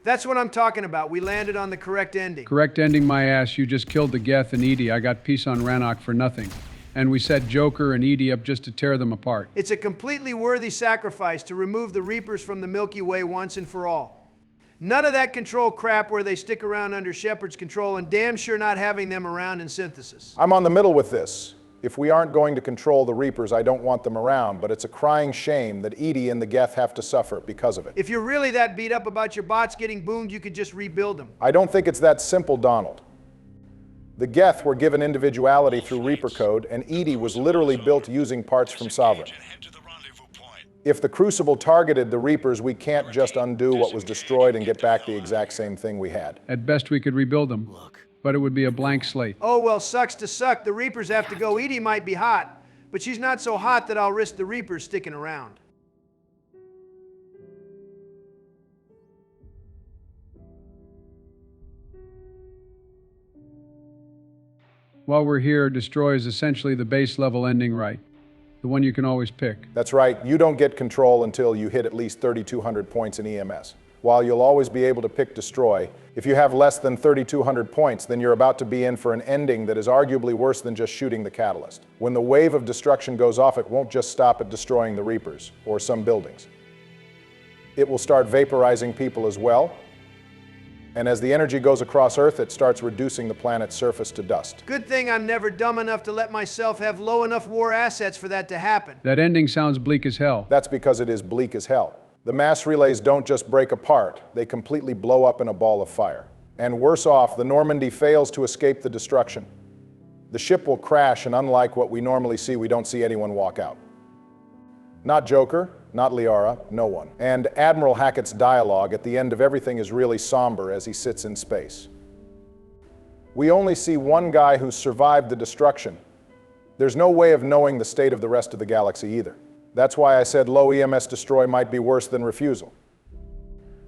That's what I'm talking about. We landed on the correct ending. Correct ending my ass, you just killed the Geth and Edie. I got peace on Rannoch for nothing. And we set Joker and Edie up just to tear them apart. It's a completely worthy sacrifice to remove the Reapers from the Milky Way once and for all. None of that control crap where they stick around under Shepard's control, and damn sure not having them around in synthesis. I'm on the middle with this. If we aren't going to control the Reapers, I don't want them around, but it's a crying shame that Edie and the Geth have to suffer because of it. If you're really that beat up about your bots getting boomed, you could just rebuild them. I don't think it's that simple, Donald. The Geth were given individuality through Reaper code, and Edie was literally built using parts from Sovereign. If the Crucible targeted the Reapers, we can't just undo what was destroyed and get back the exact same thing we had. At best we could rebuild them, but it would be a blank slate. Oh, well, sucks to suck. The Reapers have to go. Edie might be hot, but she's not so hot that I'll risk the Reapers sticking around. While we're here, destroy is essentially the base level ending, right? The one you can always pick. That's right, you don't get control until you hit at least 3,200 points in EMS. While you'll always be able to pick destroy, if you have less than 3,200 points, then you're about to be in for an ending that is arguably worse than just shooting the catalyst. When the wave of destruction goes off, it won't just stop at destroying the Reapers or some buildings. It will start vaporizing people as well. And as the energy goes across Earth, it starts reducing the planet's surface to dust. Good thing I'm never dumb enough to let myself have low enough war assets for that to happen. That ending sounds bleak as hell. That's because it is bleak as hell. The mass relays don't just break apart, they completely blow up in a ball of fire. And worse off, the Normandy fails to escape the destruction. The ship will crash, and unlike what we normally see, we don't see anyone walk out. Not Joker, not Liara, no one. And Admiral Hackett's dialogue at the end of everything is really somber as he sits in space. We only see one guy who's survived the destruction. There's no way of knowing the state of the rest of the galaxy either. That's why I said low EMS destroy might be worse than refusal.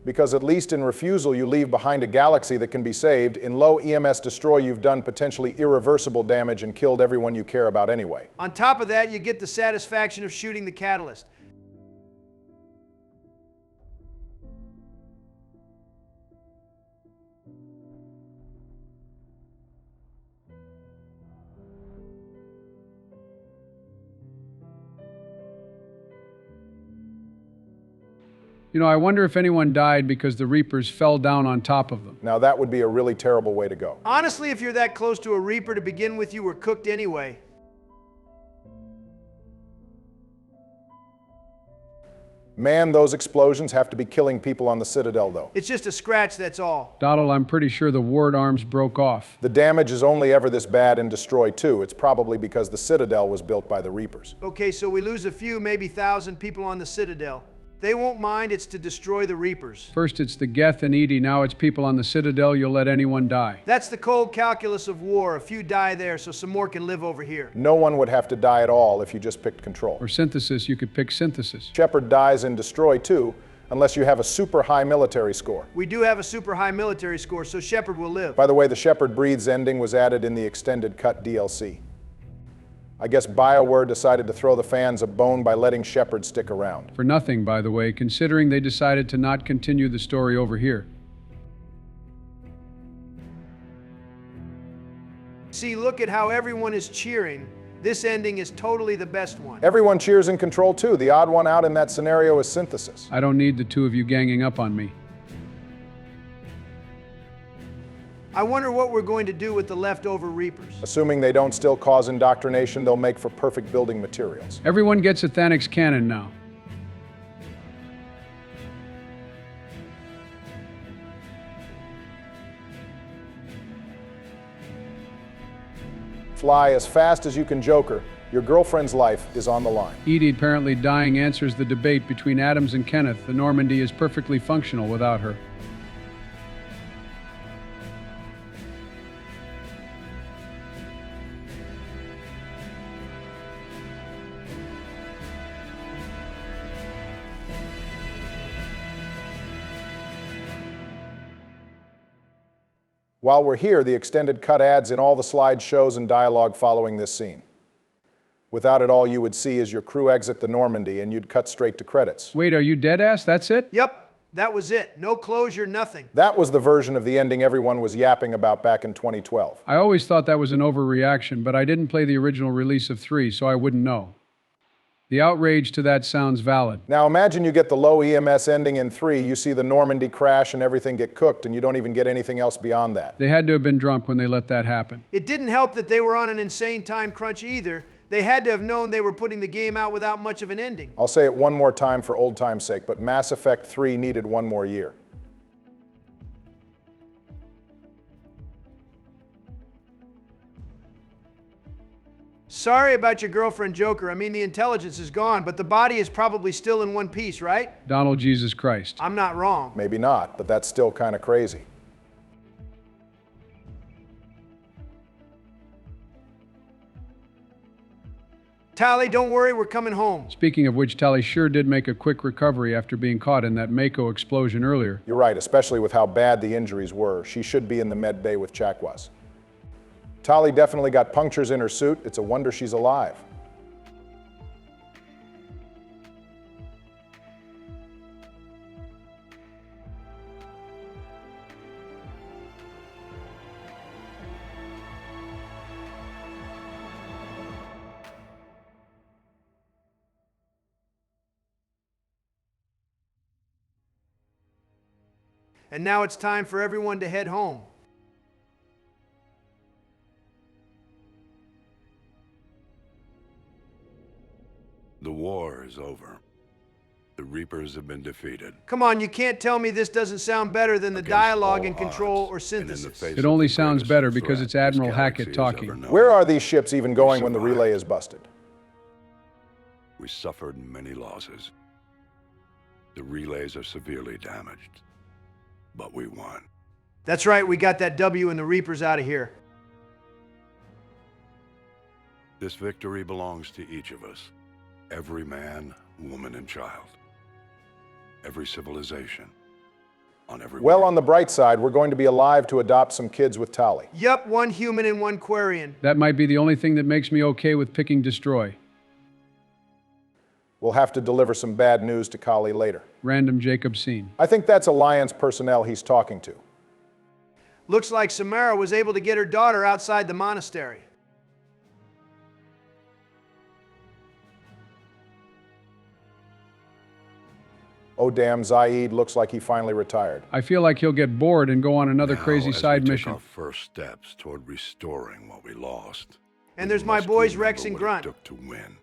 Because at least in refusal you leave behind a galaxy that can be saved. In low EMS destroy you've done potentially irreversible damage and killed everyone you care about anyway. On top of that, you get the satisfaction of shooting the catalyst. You know, I wonder if anyone died because the Reapers fell down on top of them. Now that would be a really terrible way to go. Honestly, if you're that close to a Reaper to begin with, you were cooked anyway. Man, those explosions have to be killing people on the Citadel, though. It's just a scratch, that's all. Donald, I'm pretty sure the ward arms broke off. The damage is only ever this bad in Destroy 2. It's probably because the Citadel was built by the Reapers. Okay, so we lose a few, maybe 1,000 people on the Citadel. They won't mind, it's to destroy the Reapers. First it's the Geth and Edie, now it's people on the Citadel. You'll let anyone die. That's the cold calculus of war. A few die there, so some more can live over here. No one would have to die at all if you just picked control. Or synthesis, you could pick synthesis. Shepard dies in Destroy 2 unless you have a super high military score. We do have a super high military score, so Shepard will live. By the way, the Shepard breathes ending was added in the extended cut DLC. I guess BioWare decided to throw the fans a bone by letting Shepard stick around. For nothing, by the way, considering they decided to not continue the story over here. See, look at how everyone is cheering. This ending is totally the best one. Everyone cheers in Control 2. The odd one out in that scenario is Synthesis. I don't need the two of you ganging up on me. I wonder what we're going to do with the leftover Reapers. Assuming they don't still cause indoctrination, they'll make for perfect building materials. Everyone gets a Thanix cannon now. Fly as fast as you can, Joker. Your girlfriend's life is on the line. Edie apparently dying answers the debate between Adams and Kenneth. The Normandy is perfectly functional without her. While we're here, the extended cut adds in all the slide shows and dialogue following this scene. Without it, all you would see is your crew exit the Normandy and you'd cut straight to credits. Wait, are you dead-ass? That's it? Yep. That was it. No closure, nothing. That was the version of the ending everyone was yapping about back in 2012. I always thought that was an overreaction, but I didn't play the original release of 3, so I wouldn't know. The outrage to that sounds valid. Now imagine you get the low EMS ending in 3, you see the Normandy crash and everything get cooked, and you don't even get anything else beyond that. They had to have been drunk when they let that happen. It didn't help that they were on an insane time crunch either. They had to have known they were putting the game out without much of an ending. I'll say it one more time for old time's sake, but Mass Effect 3 needed one more year. Sorry about your girlfriend Joker. I mean, the intelligence is gone, but the body is probably still in one piece, right? Donald Jesus Christ. I'm not wrong. Maybe not, but that's still kind of crazy. Tally, don't worry, we're coming home. Speaking of which, Tally sure did make a quick recovery after being caught in that Mako explosion earlier. You're right, especially with how bad the injuries were. She should be in the med bay with Chakwas. Tali definitely got punctures in her suit. It's a wonder she's alive. And now it's time for everyone to head home. The war is over. The Reapers have been defeated. Come on, you can't tell me this doesn't sound better than the Against dialogue all and control odds, or and in the synthesis. face It of only the sounds greatest better because threat it's Admiral this Hackett galaxy has talking. ever known. Where are these ships even going when the survived. relay is busted? We suffered many losses. The relays are severely damaged. But we won. That's right, we got that W and the Reapers out of here. This victory belongs to each of us. Every man, woman, and child. Every civilization. On every Well, world. on the bright side, we're going to be alive to adopt some kids with Tali. Yup, one human and one Quarian. That might be the only thing that makes me okay with picking Destroy. We'll have to deliver some bad news to Kali later. Random Jacob scene. I think that's Alliance personnel he's talking to. Looks like Samara was able to get her daughter outside the monastery. Oh damn, Zaid looks like he finally retired. I feel like he'll get bored and go on another Now, crazy as side we take mission. our first steps toward restoring what we lost. And we there's my must boys remember Rex and what it Grunt. took to win.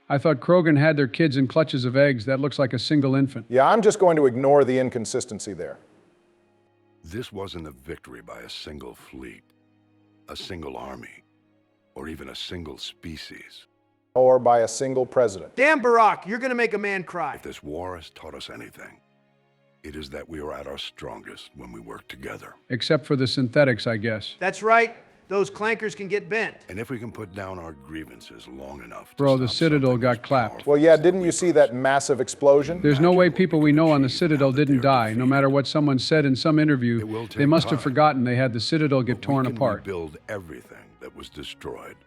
I thought Krogan had their kids in clutches of eggs. That looks like a single infant. Yeah, I'm just going to ignore the inconsistency there. This wasn't a victory by a single fleet, a single army, or even a single species. Or by a single president. Damn, Barack, you're gonna make a man cry. If this war has taught us anything, it is that we are at our strongest when we work together. Except for the synthetics, I guess. That's right, those clankers can get bent. And if we can put down our grievances long enough to Bro, the stop Citadel something got as clapped. powerful Well, yeah, as the didn't you see Reapers, that massive explosion? There's no way imagine what people we can know on the achieve Citadel now that didn't they're die, no defeated. matter what someone said in some It interview. will They take must have time. forgotten they had the Citadel get But torn we can apart. rebuild everything that was destroyed.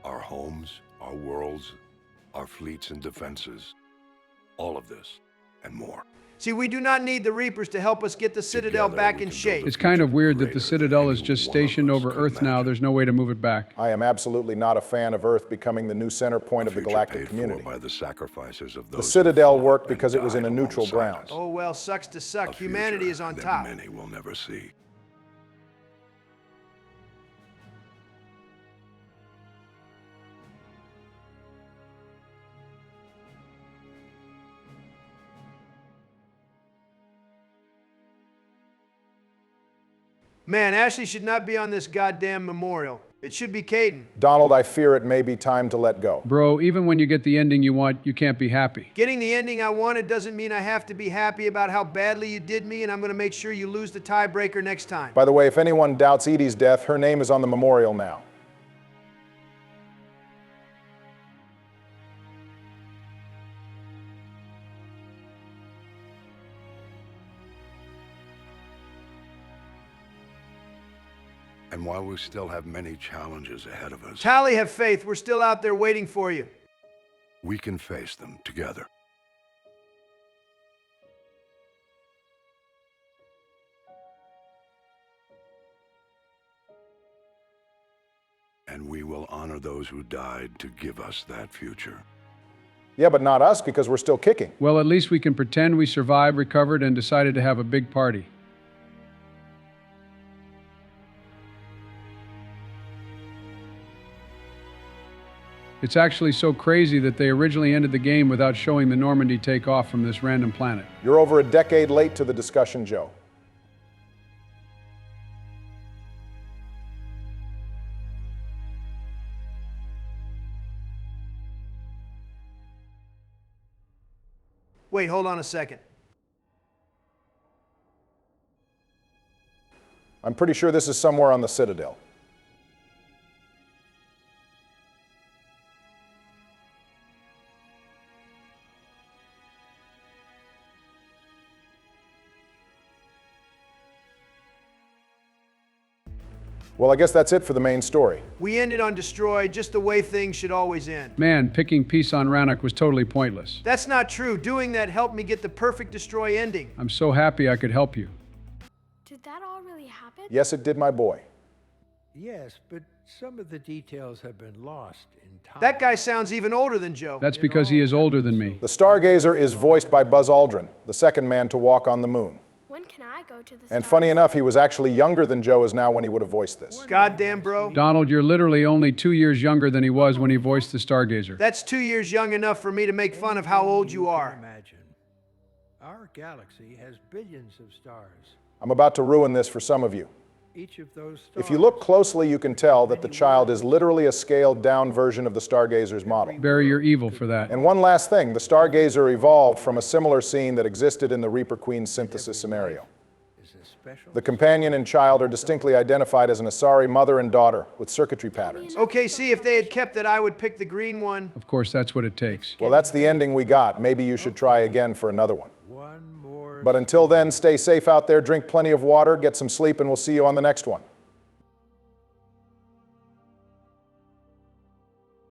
Our homes, our worlds, our fleets and defenses. All of this and more. See, we do not need the Reapers to help us get the Citadel Together, back we in can build shape. a It's kind of weird that the greater Citadel than is just any one of stationed us over could Earth now. imagine. There's no way to move it back. I am absolutely not a fan of Earth becoming the new center point of the Future galactic paid for community. by the sacrifices of The those who Citadel fought worked and because it was in died a neutral alongside ground. us. Oh well, sucks to A suck. Humanity future is on that top. many will never see. Man, Ashley should not be on this goddamn memorial. It should be Caden. Donald, I fear it may be time to let go. Bro, even when you get the ending you want, you can't be happy. Getting the ending I wanted doesn't mean I have to be happy about how badly you did me, and I'm gonna make sure you lose the tiebreaker next time. By the way, if anyone doubts Edie's death, her name is on the memorial now. And while we still have many challenges ahead of us, Tally, have faith. We're still out there waiting for you. we can face them together. And we will honor those who died to give us that future. Yeah, but not us because we're still kicking. Well, at least we can pretend we survived, recovered, and decided to have a big party. It's actually so crazy that they originally ended the game without showing the Normandy take off from this random planet. You're over a decade late to the discussion, Joe. Wait, hold on a second. I'm pretty sure this is somewhere on the Citadel. Well, I guess that's it for the main story. We ended on destroy, just the way things should always end. Man, picking peace on Rannoch was totally pointless. That's not true. Doing that helped me get the perfect destroy ending. I'm so happy I could help you. Did that all really happen? Yes, it did, my boy. Yes, but some of the details have been lost in time. That guy sounds even older than Joe. That's because he is older than me. The Stargazer is voiced by Buzz Aldrin, the second man to walk on the moon. When can I go to the And stars? funny enough, he was actually younger than Joe is now when he would have voiced this. Goddamn, bro. Donald, you're literally only 2 years younger than he was when he voiced the Stargazer. That's 2 years young enough for me to make fun of how old you are. Imagine. Our galaxy has billions of stars. I'm about to ruin this for some of you. Each of those stars. If you look closely, you can tell that the child is literally a scaled-down version of the Stargazer's model. Barry, you're evil for that. And one last thing, the Stargazer evolved from a similar scene that existed in the Reaper Queen synthesis scenario. is a special. The companion and child are distinctly identified as an Asari mother and daughter with circuitry patterns. Okay, see, if they had kept it, I would pick the green one. Of course, that's what it takes. Well, that's the ending we got. Maybe you should try again for another one. One more. But until then, stay safe out there, drink plenty of water, get some sleep, and we'll see you on the next one.